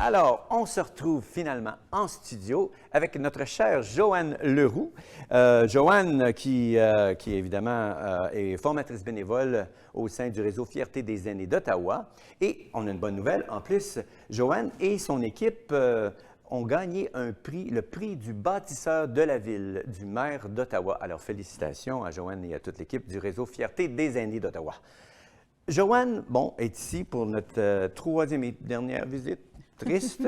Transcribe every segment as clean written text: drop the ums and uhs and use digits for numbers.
Alors, on se retrouve finalement en studio avec notre chère Joanne Leroux. Joanne, qui évidemment est formatrice bénévole au sein du réseau Fierté des aînés d'Ottawa. Et on a une bonne nouvelle. En plus, Joanne et son équipe ont gagné un prix, le prix du bâtisseur de la ville, du maire d'Ottawa. Alors, félicitations à Joanne et à toute l'équipe du réseau Fierté des aînés d'Ottawa. Joanne, est ici pour notre troisième et dernière visite. Triste,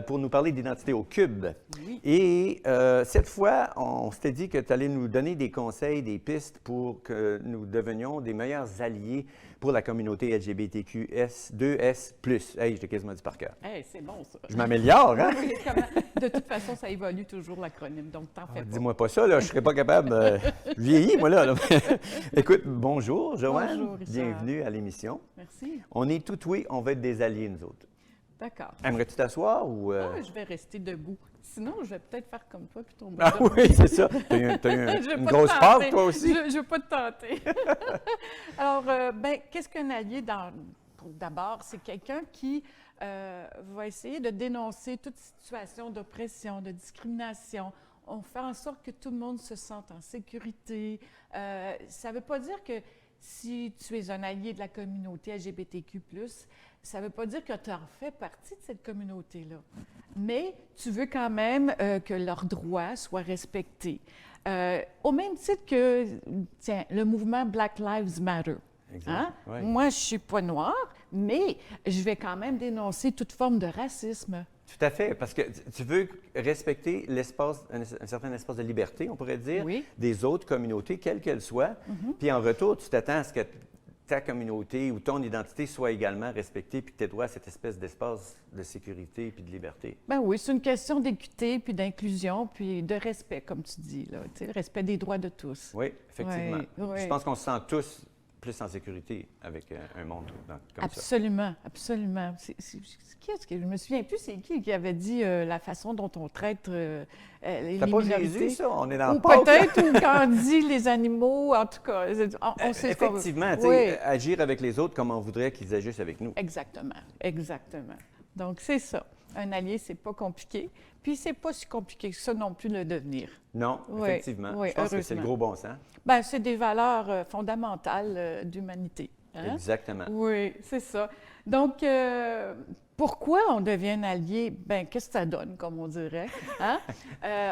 pour nous parler d'identité au cube. Oui. Et cette fois, on s'était dit que tu allais nous donner des conseils, des pistes pour que nous devenions des meilleurs alliés pour la communauté LGBTQS2S+. Hey, je l'ai quasiment dit par cœur. Hey, c'est bon, ça. Je m'améliore, hein? Oui, de toute façon, ça évolue toujours, l'acronyme, donc t'en fais pas. Dis-moi pas ça, là, je ne serais pas capable. Je vieillis, moi, là. Écoute, bonjour, Joanne. Bonjour, Richard. Bienvenue à l'émission. Merci. On est tout oui, on va être des alliés, nous autres. D'accord. Aimerais-tu t'asseoir ou... Ah, je vais rester debout. Sinon, je vais peut-être faire comme toi puis tomber. Ah oui, c'est ça. Tu as une grosse part, toi aussi? Je ne veux pas te tenter. Alors, qu'est-ce qu'un allié? D'abord, c'est quelqu'un qui va essayer de dénoncer toute situation d'oppression, de discrimination. On fait en sorte que tout le monde se sente en sécurité. Ça ne veut pas dire que si tu es un allié de la communauté LGBTQ+, ça ne veut pas dire que tu en fais partie de cette communauté-là. Mais tu veux quand même que leurs droits soient respectés. Au même titre que, tiens, le mouvement Black Lives Matter. Exact. Hein? Oui. Moi, je ne suis pas noire, mais je vais quand même dénoncer toute forme de racisme. Tout à fait, parce que tu veux respecter l'espace, un certain espace de liberté, on pourrait dire, Oui. des autres communautés, quelles qu'elles soient. Puis en retour, tu t'attends à ce que ta communauté ou ton identité soit également respectée, puis que tu aies droit à cette espèce d'espace de sécurité puis de liberté. Ben oui, c'est une question d'équité, puis d'inclusion, puis de respect, comme tu dis, là, tu sais, le respect des droits de tous. Oui, effectivement. Oui, oui. Je pense qu'on se sent tous plus en sécurité avec un monde comme ça. Absolument, absolument. Qui est-ce que je me souviens plus, c'est qui avait dit la façon dont on traite les C'est pas minorités? Jésus, ça? On est dans Ou le Pâques, là. peut-être, ou quand on dit les animaux, en tout cas, on sait ce qu'on veut. Effectivement, tu Oui. sais, agir avec les autres comme on voudrait qu'ils agissent avec nous. Exactement, exactement. Donc, c'est ça. Un allié, c'est pas compliqué. Puis, c'est pas si compliqué que ça non plus de le devenir. Non, Oui, effectivement. oui, Je pense que c'est le heureusement. gros bon sens. Bien, c'est des valeurs fondamentales d'humanité. Hein? Exactement. Oui, c'est ça. Donc, pourquoi on devient un allié? Bien, qu'est-ce que ça donne, comme on dirait? Hein?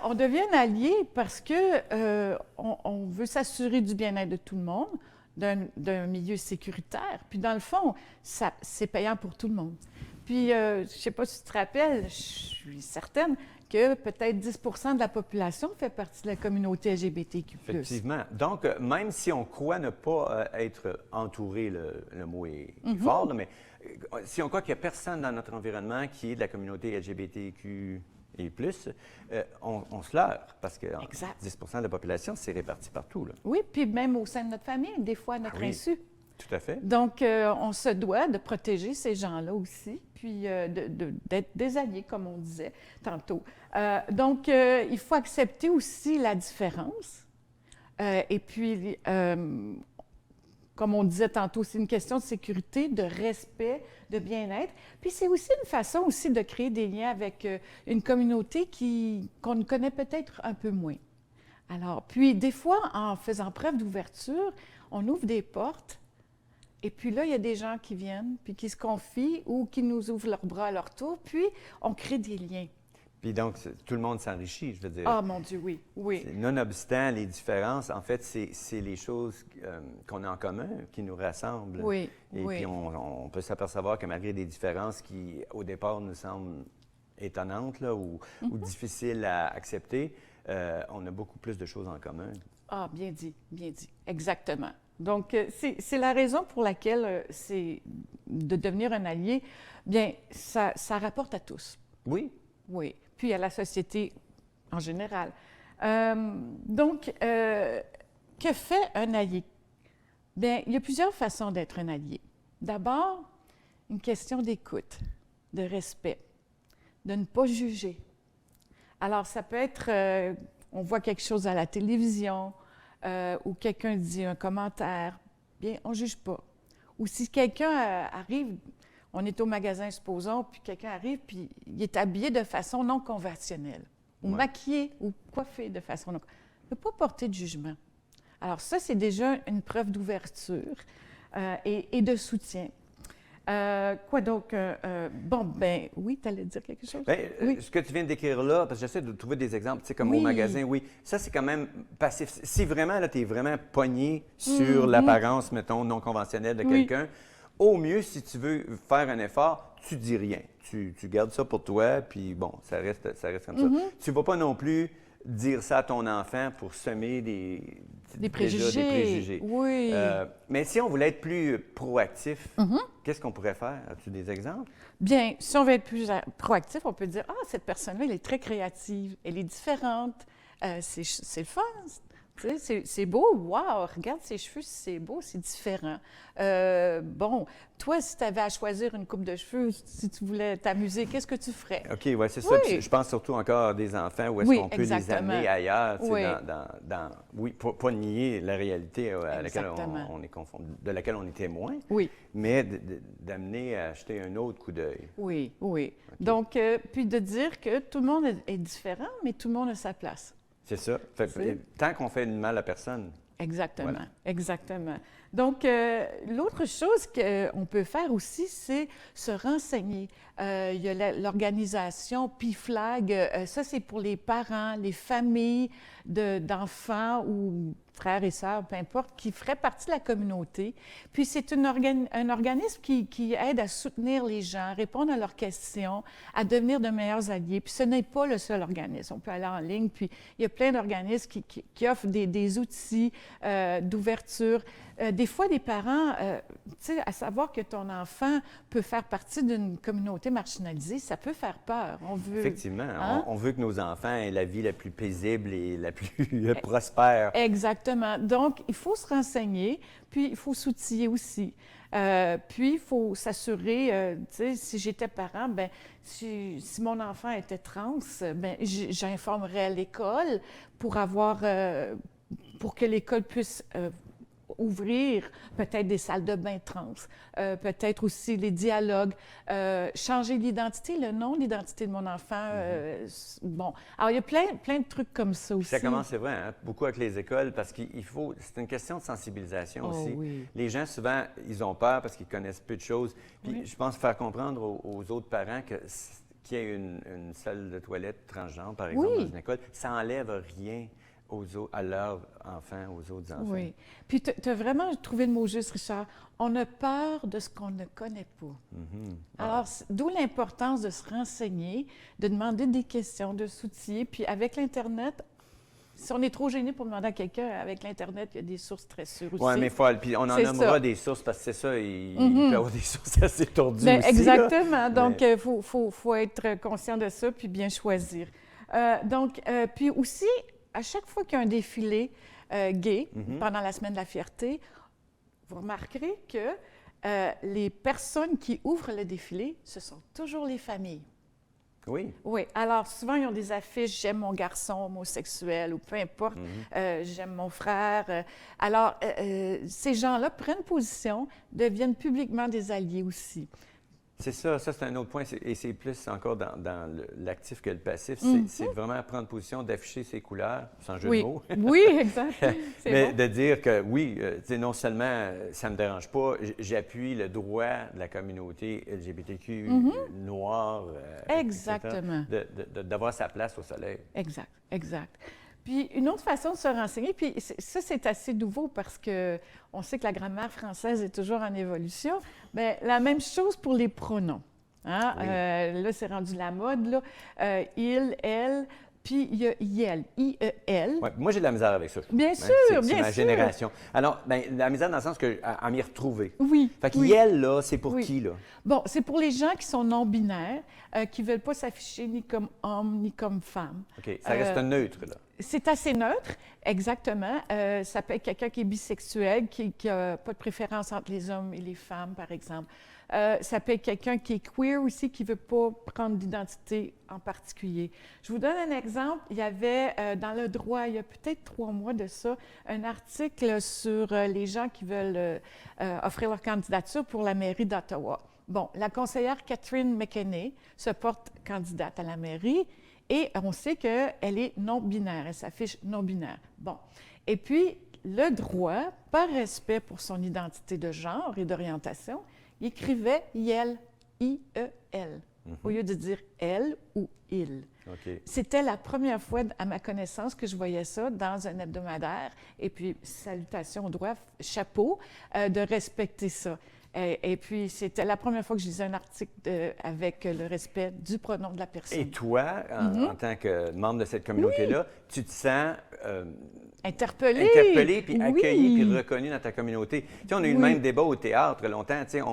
On devient un allié parce que on veut s'assurer du bien-être de tout le monde, d'un milieu sécuritaire. Puis, dans le fond, c'est payant pour tout le monde. Puis, je ne sais pas si tu te rappelles, je suis certaine que peut-être 10 de la population fait partie de la communauté LGBTQ+. Effectivement. Donc, même si on croit ne pas être entouré, le mot est fort, là, mais si on croit qu'il n'y a personne dans notre environnement qui est de la communauté LGBTQ et plus, on se leurre parce que Exact. 10 de la population, c'est réparti partout, là. Oui, puis même au sein de notre famille, des fois à notre oui. insu. Tout à fait. Donc, on se doit de protéger ces gens-là aussi, puis d'être des alliés, comme on disait tantôt. Donc, il faut accepter aussi la différence. Et puis, comme on disait tantôt, c'est une question de sécurité, de respect, de bien-être. Puis, c'est aussi une façon aussi de créer des liens avec une communauté qu'on ne connaît peut-être un peu moins. Alors, puis, des fois, en faisant preuve d'ouverture, on ouvre des portes. Et puis là, il y a des gens qui viennent, puis qui se confient ou qui nous ouvrent leurs bras à leur tour, puis on crée des liens. Puis donc, tout le monde s'enrichit, je veux dire. Ah, mon Dieu, oui, oui. Nonobstant les différences, en fait, c'est les choses qu'on a en commun qui nous rassemblent. Oui, Et oui. puis, on peut s'apercevoir que malgré des différences qui, au départ, nous semblent étonnantes là, ou difficiles à accepter, on a beaucoup plus de choses en commun. Ah, bien dit, exactement. Donc, c'est la raison pour laquelle c'est de devenir un allié. Bien, ça rapporte à tous. Oui. Oui, puis à la société en général. Donc, que fait un allié? Bien, il y a plusieurs façons d'être un allié. D'abord, une question d'écoute, de respect, de ne pas juger. Alors, ça peut être, on voit quelque chose à la télévision, ou quelqu'un dit un commentaire, bien, on ne juge pas. Ou si quelqu'un arrive, On est au magasin, supposons, puis quelqu'un arrive, puis il est habillé de façon non conventionnelle, ou maquillé, ou coiffé de façon non conventionnelle. Il ne peut pas porter de jugement. Alors ça, c'est déjà une preuve d'ouverture et de soutien. Quoi donc? Bon, ben oui, tu allais dire quelque chose? Bien, Oui. ce que tu viens de décrire là, parce que j'essaie de trouver des exemples, tu sais, comme au Oui. magasin, oui, ça c'est quand même passif. Si vraiment, là, tu es vraiment pogné sur l'apparence, mettons, non conventionnelle de quelqu'un, au mieux, si tu veux faire un effort, tu dis rien. Tu gardes ça pour toi, puis bon, ça reste comme ça. Tu ne vas pas non plus dire ça à ton enfant pour semer Des préjugés. Des préjugés. Oui. Mais si on voulait être plus proactif, qu'est-ce qu'on pourrait faire? As-tu des exemples? Bien, si on veut être plus proactif, on peut dire, ah, cette personne-là, elle est très créative, elle est différente, c'est le fun. Tu sais, c'est beau, wow, regarde ses cheveux, c'est beau, c'est différent. Bon, toi, si tu avais à choisir une coupe de cheveux, si tu voulais t'amuser, qu'est-ce que tu ferais? OK, oui, c'est ça. Oui. Puis je pense surtout encore à des enfants où est-ce Oui, qu'on peut les exactement. amener ailleurs, tu sais, Oui. oui, pas nier la réalité à laquelle Exactement. on est confronté, de laquelle on est témoin, Oui. mais d'amener à acheter un autre coup d'œil. Oui, oui. Donc, puis de dire que tout le monde est différent, mais tout le monde a sa place. C'est ça. Tant qu'on fait du mal à personne. Exactement, Voilà. exactement. Donc, l'autre chose qu'on peut faire aussi, c'est se renseigner. Il y a l'organisation PFLAG, ça c'est pour les parents, les familles d'enfants ou frères et sœurs, peu importe, qui feraient partie de la communauté. Puis c'est un organisme qui aide à soutenir les gens, à répondre à leurs questions, à devenir de meilleurs alliés. Puis ce n'est pas le seul organisme. On peut aller en ligne, puis il y a plein d'organismes qui offrent des outils d'ouverture. Des fois, des parents, tu sais, à savoir que ton enfant peut faire partie d'une communauté marginalisée, ça peut faire peur. On veut... Effectivement. Hein? On veut que nos enfants aient la vie la plus paisible et la plus prospère. Exactement. Donc, il faut se renseigner, puis il faut s'outiller aussi. Puis, il faut s'assurer, tu sais, si j'étais parent, bien, si mon enfant était trans, bien, j'informerais l'école pour avoir, pour que l'école puisse ouvrir peut-être des salles de bain trans, peut-être aussi les dialogues, changer l'identité, le nom d'identité de mon enfant. Bon, alors il y a plein de trucs comme ça aussi. Ça commence, c'est vrai, hein, beaucoup avec les écoles parce qu'il faut, c'est une question de sensibilisation aussi. Oui. Les gens, souvent, ils ont peur parce qu'ils connaissent peu de choses. Puis je pense faire comprendre aux autres parents que qu'il y ait une salle de toilette transgenre, par exemple, dans une école, ça n'enlève rien à leurs enfants, aux autres enfants. Oui. Puis tu as vraiment trouvé le mot juste, Richard. On a peur de ce qu'on ne connaît pas. Alors, d'où l'importance de se renseigner, de demander des questions, de s'outiller. Puis avec l'Internet, si on est trop gêné pour demander à quelqu'un, avec l'Internet, il y a des sources très sûres aussi. Oui, mais puis on en nommera des sources parce que c'est ça, il peut y avoir des sources assez tordues Bien, aussi. exactement. Là. Donc, il faut être conscient de ça puis bien choisir. Puis aussi, à chaque fois qu'il y a un défilé gay pendant la Semaine de la fierté, vous remarquerez que les personnes qui ouvrent le défilé, ce sont toujours les familles. Oui. Oui. Alors, souvent, ils ont des affiches « J'aime mon garçon homosexuel » ou peu importe, « J'aime mon frère ». Alors, ces gens-là prennent position, deviennent publiquement des alliés aussi. C'est ça c'est un autre point, et c'est plus encore dans l'actif que le passif, c'est vraiment prendre position, d'afficher ses couleurs, sans jeu de mots. Oui, exact. Mais bon. de dire que oui, non seulement ça ne me dérange pas, j'appuie le droit de la communauté LGBTQ noire, Exactement. d'avoir sa place au soleil. Exact, exact. Puis une autre façon de se renseigner, puis ça, c'est assez nouveau parce qu'on sait que la grammaire française est toujours en évolution, bien, la même chose pour les pronoms. Hein? Oui. Là, c'est rendu la mode, là. Il, elle, puis il y a IEL, I-E-L. Ouais, moi, j'ai de la misère avec ça. Bien sûr, bien sûr. C'est ma génération. Alors, la misère dans le sens à m'y retrouver. Oui. Fait que IEL, là, c'est pour qui, là? Bon, c'est pour les gens qui sont non-binaires, qui ne veulent pas s'afficher ni comme homme ni comme femme. OK. Ça reste neutre, là. C'est assez neutre, exactement. Ça peut être quelqu'un qui est bisexuel, qui n'a pas de préférence entre les hommes et les femmes, par exemple. Ça peut être quelqu'un qui est queer aussi, qui ne veut pas prendre d'identité en particulier. Je vous donne un exemple. Il y avait dans Le Droit, il y a peut-être 3 mois de ça, un article sur les gens qui veulent offrir leur candidature pour la mairie d'Ottawa. Bon, la conseillère Catherine McKenney se porte candidate à la mairie et on sait qu'elle est non-binaire, elle s'affiche non-binaire. Bon, et puis le droit, par respect pour son identité de genre et d'orientation, il écrivait « IEL », I-E-L, au lieu de dire « elle » ou « il ». OK. C'était la première fois, à ma connaissance, que je voyais ça dans un hebdomadaire. Et puis, salutations au droit, chapeau, de respecter ça. Et puis, c'était la première fois que je lisais un article avec le respect du pronom de la personne. Et toi, en tant que membre de cette communauté-là, tu te sens Interpellé, puis oui. accueilli, puis reconnu dans ta communauté. Tu sais, on a eu le même débat au théâtre longtemps. Tu sais,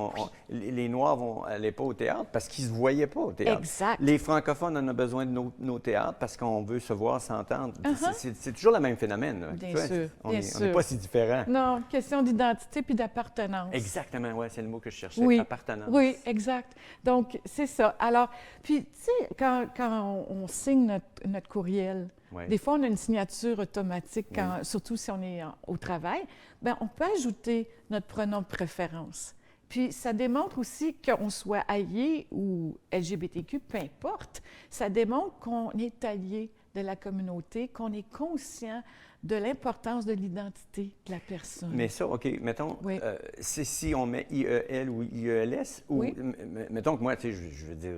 les Noirs n'allaient pas au théâtre parce qu'ils ne se voyaient pas au théâtre. Exact. Les francophones, on a besoin de nos théâtres parce qu'on veut se voir, s'entendre. C'est toujours le même phénomène. Là. Bien Tu vois, sûr, on bien n'est sûr. pas si différents. Non, question d'identité puis d'appartenance. Exactement, oui, c'est le mot que je cherchais, Oui, appartenance. oui, exact. Donc, c'est ça. Alors, puis, tu sais, quand on signe notre courriel, Ouais. des fois, on a une signature automatique, surtout si on est au travail, bien, on peut ajouter notre pronom de préférence. Puis, ça démontre aussi qu'on soit allié ou LGBTQ, peu importe, ça démontre qu'on est allié de la communauté, qu'on est conscient de l'importance de l'identité de la personne. Mais ça, OK, mettons, Oui. c'est si on met IEL ou IELS, ou Oui. mettons que moi, tu sais, je veux dire,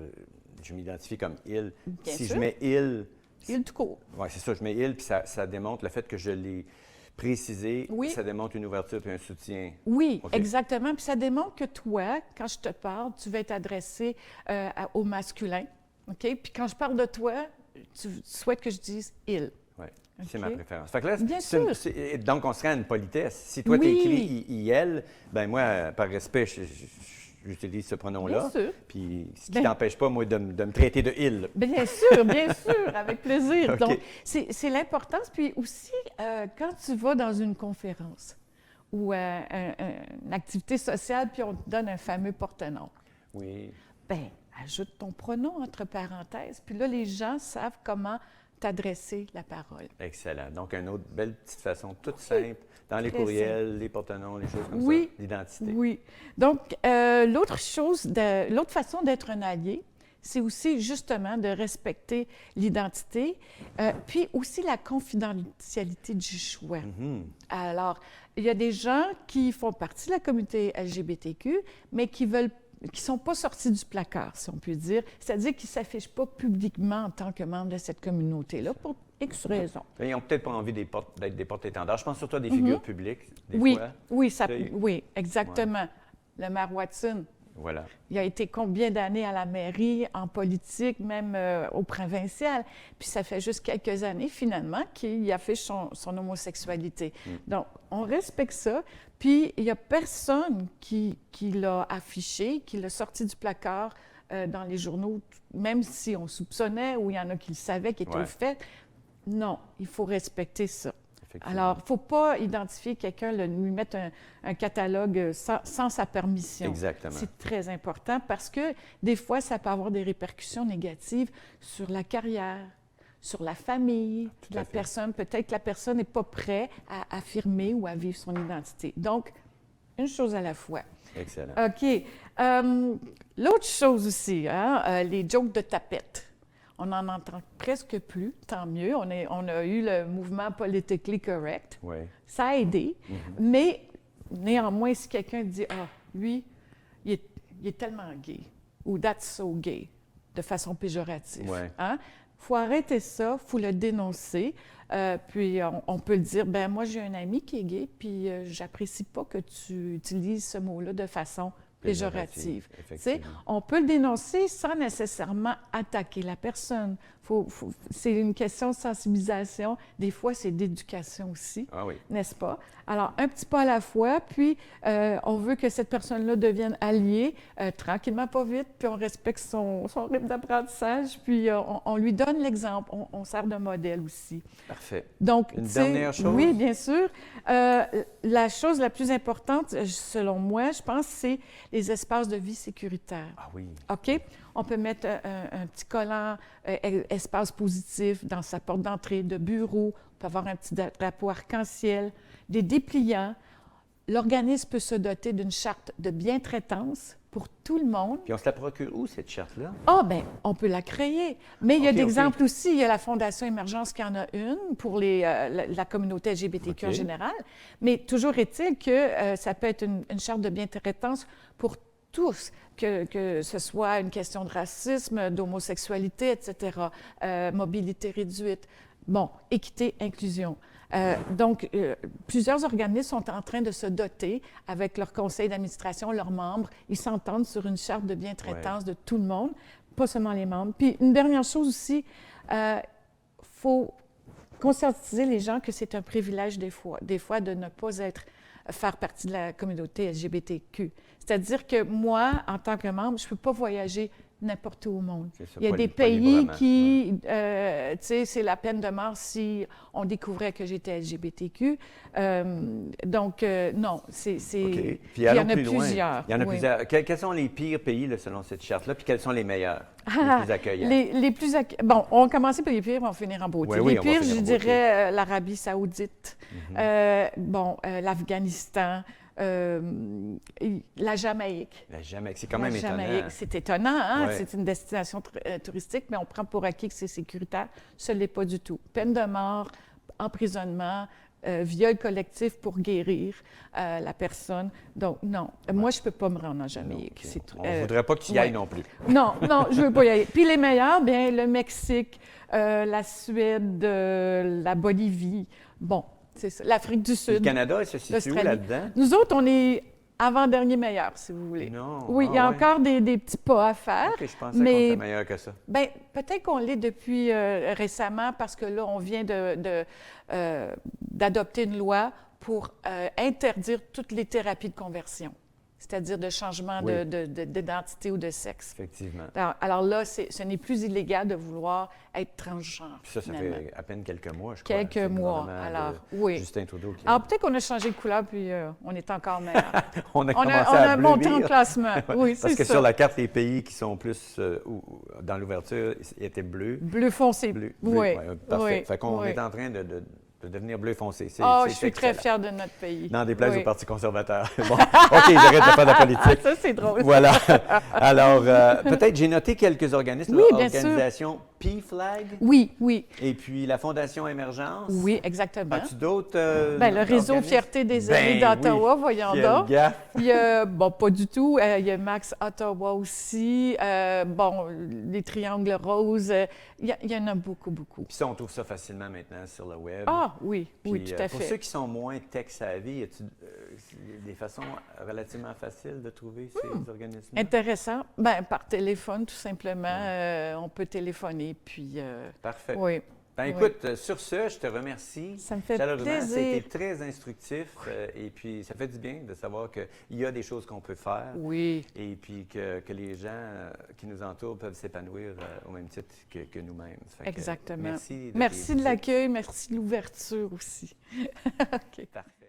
je m'identifie comme il. Bien Si sûr. je mets il, Il tout court. oui, c'est ça, je mets il, puis ça démontre le fait que je l'ai précisé, Oui. ça démontre une ouverture puis un soutien. Oui, OK. exactement. Puis ça démontre que toi, quand je te parle, tu vas être adressé au masculin. OK? Puis quand je parle de toi, tu souhaites que je dise il. Oui, c'est OK. ma préférence. Fait que là, Bien c'est sûr. donc, on serait à une politesse. Si toi, tu Oui. écris IL, ben moi, par respect, j'utilise ce pronom-là. Bien sûr. Puis, ce qui Ben- t'empêche pas, moi, de me traiter de il. Bien sûr, avec plaisir. OK. Donc, c'est l'importance. Puis aussi, quand tu vas dans une conférence ou une activité sociale, puis on te donne un fameux porte-nom, Oui. bien, ajoute ton pronom entre parenthèses. Puis là, les gens savent comment t'adresser la parole. Excellent. Donc, une autre belle petite façon, toute simple, dans les Très courriels, les porte-noms, les choses comme Oui. ça, l'identité. Oui. Donc, l'autre façon d'être un allié, c'est aussi justement de respecter l'identité, puis aussi la confidentialité du choix. Alors, il y a des gens qui font partie de la communauté LGBTQ, mais qui sont pas sortis du placard, si on peut dire. C'est-à-dire qu'ils ne s'affichent pas publiquement en tant que membres de cette communauté-là pour X raisons. Ils n'ont peut-être pas envie d'être des porte-étendards. Je pense surtout à des figures publiques, des Oui, fois. oui, oui, exactement. Le maire Watson, Voilà. il a été combien d'années à la mairie, en politique, même au provincial. Puis ça fait juste quelques années, finalement, qu'il affiche son homosexualité. Donc, on respecte ça. Puis, il n'y a personne qui l'a affiché, qui l'a sorti du placard dans les journaux, même si on soupçonnait ou il y en a qui le savaient, qui étaient au fait. Non, il faut respecter ça. Alors, il ne faut pas identifier quelqu'un, lui mettre un catalogue sans sa permission. Exactement. C'est très important parce que des fois, ça peut avoir des répercussions négatives sur la carrière, sur la famille de la personne. Peut-être que la personne n'est pas prête à affirmer ou à vivre son identité. Donc, une chose à la fois. Excellent. OK. L'autre chose aussi, les jokes de tapette. On n'en entend presque plus, tant mieux. On a eu le mouvement politically correct. Oui. Ça a aidé. Mais néanmoins, si quelqu'un dit « Ah, lui, il est tellement gay » ou « That's so gay » de façon péjorative. Ouais. Hein? Faut arrêter ça, faut le dénoncer. Puis on peut le dire « Ben moi, j'ai un ami qui est gay, puis j'apprécie pas que tu utilises ce mot-là de façon péjorative. » Tu sais, on peut le dénoncer sans nécessairement attaquer la personne. C'est une question de sensibilisation. Des fois, c'est d'éducation aussi, n'est-ce pas? Alors, un petit pas à la fois, puis on veut que cette personne-là devienne alliée, tranquillement, pas vite, puis on respecte son rythme d'apprentissage, puis on lui donne l'exemple, on sert de modèle aussi. Parfait. Donc, une dernière chose? Oui, bien sûr. La chose la plus importante, selon moi, je pense, c'est les espaces de vie sécuritaires. Ah oui. OK? On peut mettre un petit collant espace positif dans sa porte d'entrée de bureau. On peut avoir un petit drapeau arc-en-ciel, des dépliants. L'organisme peut se doter d'une charte de bientraitance pour tout le monde. Puis on se la procure où, cette charte-là? Ah, bien, on peut la créer. Mais il y a OK, d'exemples aussi. Il y a la Fondation Émergence qui en a une pour la communauté LGBTQ en OK. général. Mais toujours est-il que ça peut être une charte de bientraitance pour tous, que ce soit une question de racisme, d'homosexualité, etc., mobilité réduite. Bon, équité, inclusion. Donc, plusieurs organismes sont en train de se doter avec leur conseil d'administration, leurs membres. Ils s'entendent sur une charte de bientraitance de tout le monde, pas seulement les membres. Puis, une dernière chose aussi, il faut conscientiser les gens que c'est un privilège des fois de ne pas faire partie de la communauté LGBTQ. C'est-à-dire que moi, en tant que membre, je ne peux pas voyager n'importe où au monde. C'est ça, Il y a pas des pas pays librement. qui, tu sais, c'est la peine de mort si on découvrait que j'étais LGBTQ. Donc, non, c'est... OK. Puis il y en allons a plus loin. plusieurs. Il y en a oui. plusieurs. Quels sont les pires pays, là, selon cette charte-là, puis quels sont les meilleurs, les plus accueillants? Les plus bon, on va commencer par les pires, on va finir en beauté. Oui, les on va pires, finir je en beauté. dirais l'Arabie saoudite, l'Afghanistan, la Jamaïque. La Jamaïque, c'est quand même La étonnant. Jamaïque, c'est étonnant, hein? Ouais. C'est une destination touristique, mais on prend pour acquis que c'est sécuritaire. Ce n'est pas du tout. Peine de mort, emprisonnement, viol collectif pour guérir la personne. Donc, non. Moi, je ne peux pas me rendre en Jamaïque. OK. C'est On ne voudrait pas qu'il y aille non plus. Non, non, je ne veux pas y aller. Puis les meilleurs, bien, le Mexique, la Suède, la Bolivie. Bon, c'est ça. L'Afrique du Le Sud. Canada, il se situe où l'Australie. là-dedans? Nous autres, on est avant-dernier meilleur, si vous voulez. Non. Oui, Ah, il y a ouais. encore des petits pas à faire. OK, je pensais qu'on mais était meilleur que ça. bien, peut-être qu'on l'est depuis récemment parce que là, on vient d'adopter une loi pour interdire toutes les thérapies de conversion, c'est-à-dire de changement Oui. d'identité ou de sexe. Effectivement. Alors là, ce n'est plus illégal de vouloir être transgenre. Puis ça finalement. fait à peine quelques mois, je crois. Quelques C'est le mois. gouvernement Alors, de oui. Justin Trudeau. Qui... Alors peut-être qu'on a changé de couleur, puis on est encore meilleur. on a On commencé a à monté en bleuir. classement. Oui, Parce c'est que ça. sur la carte, les pays qui sont plus dans l'ouverture étaient bleus. Bleu foncé. Bleu, Oui. ouais, parfait. Oui. Fait qu'on oui. est en train de devenir bleu foncé. Ah, C'est je suis très excellent. fière de notre pays. N'en déplaise Oui. au Parti conservateur. Bon, OK, j'arrête de faire de la politique. Ça, c'est drôle. Voilà. Alors, peut-être, j'ai noté quelques organismes. Oui, là, bien sûr. Organisation PFLAG Oui, oui. et puis la Fondation Émergence. Oui, exactement. As-tu d'autres Ben, le réseau organismes? Fierté des Ben aînés d'Ottawa, oui. voyons Quel donc. gaffe. Il y a, bon, pas du tout, il y a Max Ottawa aussi, bon, les Triangles Roses, il y en a beaucoup, beaucoup. Puis ça, on trouve ça facilement maintenant sur le web. Ah, oui, oui, Puis, tout à pour fait. ceux qui sont moins tech-savvy, y a-t-il des façons relativement faciles de trouver ces organismes? Intéressant. Ben, par téléphone, tout simplement. On peut téléphoner, puis... Parfait. oui. Ben, oui. écoute, sur ce, je te remercie. Ça me fait Chaleureusement, plaisir. c'était très instructif et puis ça fait du bien de savoir qu'il y a des choses qu'on peut faire Oui. et puis que les gens qui nous entourent peuvent s'épanouir au même titre que nous-mêmes. Fait que, Exactement. merci. Merci de l'accueil, merci de l'ouverture aussi. OK. Parfait.